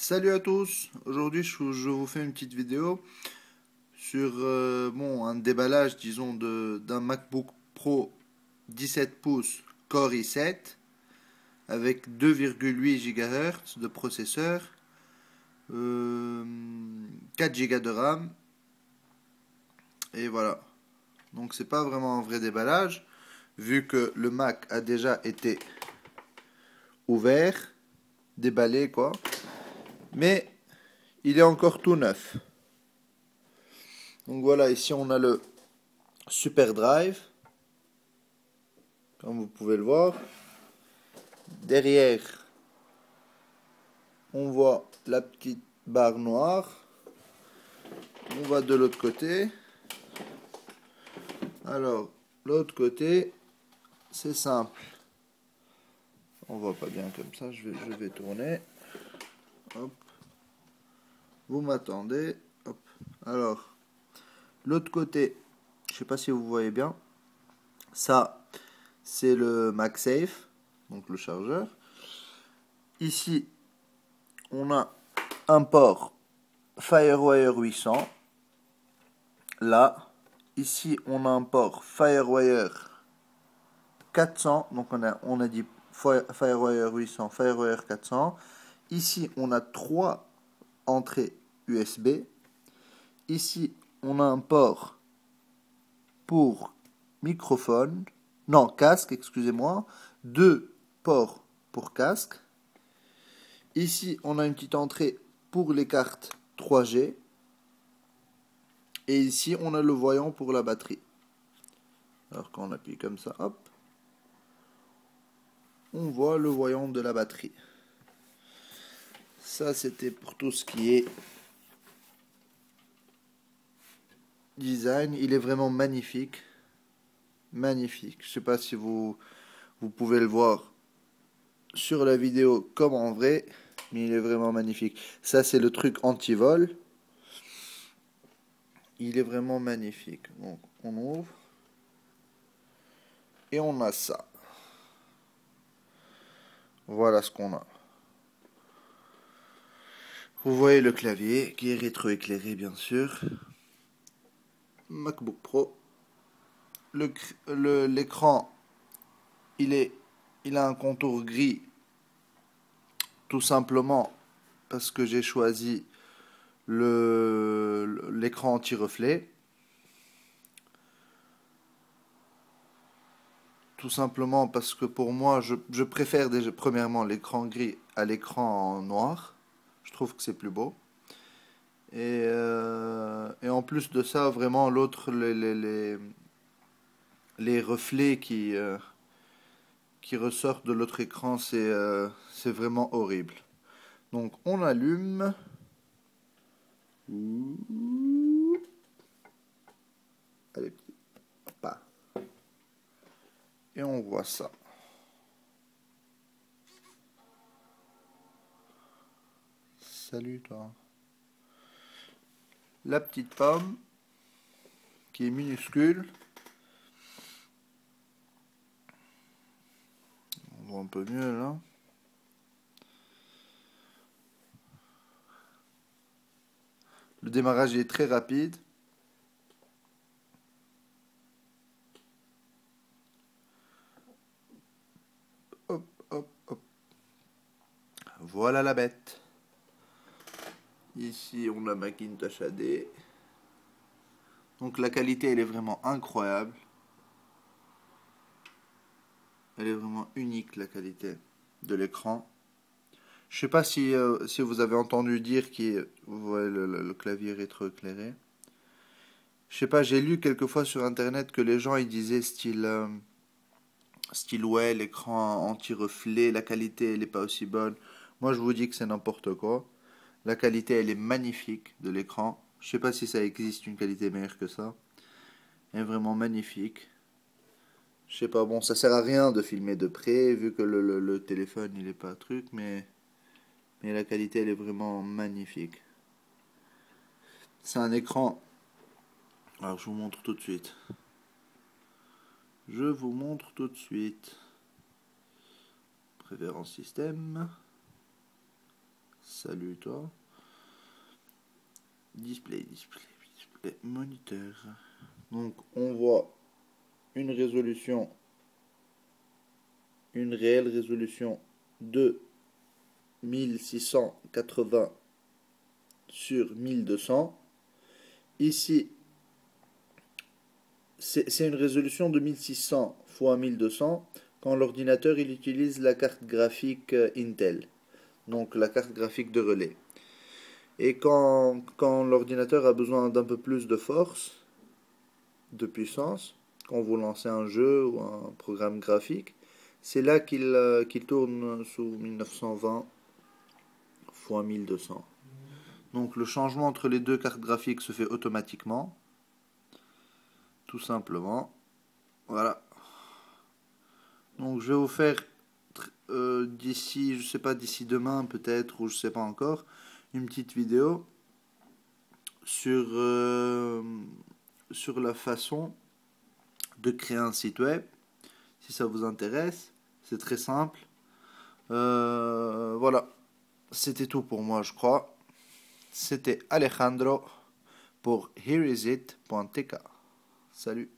Salut à tous, aujourd'hui je vous fais une petite vidéo sur un déballage disons d'un MacBook Pro 17 pouces Core i7 avec 2,8 GHz de processeur, 4 Go de RAM et voilà. Donc c'est pas vraiment un vrai déballage vu que le Mac a déjà été ouvert, déballé quoi, mais il est encore tout neuf. Donc voilà, ici on a le Super Drive, comme vous pouvez le voir. Derrière, on voit la petite barre noire. On va de l'autre côté. Alors, l'autre côté, c'est simple. On voit pas bien comme ça, je vais tourner. Hop. Vous m'attendez. Hop. Alors, l'autre côté, je sais pas si vous voyez bien. Ça, c'est le MagSafe, donc le chargeur. Ici, on a un port FireWire 800. Là, ici, on a un port FireWire 400. Donc, on a dit FireWire 800, FireWire 400. Ici, on a 3 entrées USB. Ici, on a un port pour microphone. Non, casque, excusez-moi. 2 ports pour casque. Ici, on a une petite entrée pour les cartes 3G. Et ici, on a le voyant pour la batterie. Alors quand on appuie comme ça, hop, on voit le voyant de la batterie. Ça, c'était pour tout ce qui est design. Il est vraiment magnifique. Magnifique. Je ne sais pas si vous pouvez le voir sur la vidéo comme en vrai, mais il est vraiment magnifique. Ça, c'est le truc anti-vol. Il est vraiment magnifique. Donc, on ouvre. Et on a ça. Voilà ce qu'on a. Vous voyez le clavier qui est rétroéclairé, bien sûr. MacBook Pro. L'écran, il a un contour gris, tout simplement parce que j'ai choisi l'écran anti-reflet. Tout simplement parce que pour moi, je préfère déjà, premièrement l'écran gris à l'écran noir. Je trouve que c'est plus beau. Et en plus de ça, vraiment, l'autre, les reflets qui ressortent de l'autre écran, c'est vraiment horrible. Donc, on allume. Allez, pas. Et on voit ça. Salut toi. La petite pomme qui est minuscule. On voit un peu mieux là. Le démarrage est très rapide. Hop, hop, hop. Voilà la bête. Ici, on a Macintosh AD. Donc la qualité, elle est vraiment incroyable. Elle est vraiment unique, la qualité de l'écran. Je sais pas si vous avez entendu dire vous voyez le clavier rétroéclairé. Je sais pas, j'ai lu quelquefois sur internet que les gens ils disaient style ouais, l'écran anti-reflet, la qualité elle est pas aussi bonne. Moi je vous dis que c'est n'importe quoi. La qualité elle est magnifique de l'écran. Je sais pas si ça existe une qualité meilleure que ça. Elle est vraiment magnifique. Je sais pas, bon ça sert à rien de filmer de près vu que le téléphone il est pas truc, mais la qualité elle est vraiment magnifique. C'est un écran. Alors je vous montre tout de suite. Je vous montre tout de suite. Préférence système. Salut toi. Display, moniteur. Donc on voit une résolution, une réelle résolution de 1680 sur 1200. Ici, c'est une résolution de 1600 fois 1200 quand l'ordinateur il utilise la carte graphique Intel, donc la carte graphique de relais. Et quand l'ordinateur a besoin d'un peu plus de force, de puissance, quand vous lancez un jeu ou un programme graphique, c'est là qu'il tourne sous 1920 fois 1200. Donc le changement entre les deux cartes graphiques se fait automatiquement, tout simplement. Voilà. Donc je vais vous faire d'ici, je sais pas, d'ici demain peut-être, ou je sais pas encore, une petite vidéo sur la façon de créer un site web. Si ça vous intéresse, c'est très simple. Voilà, c'était tout pour moi, je crois. C'était Alejandro pour hereisit.tk. Salut.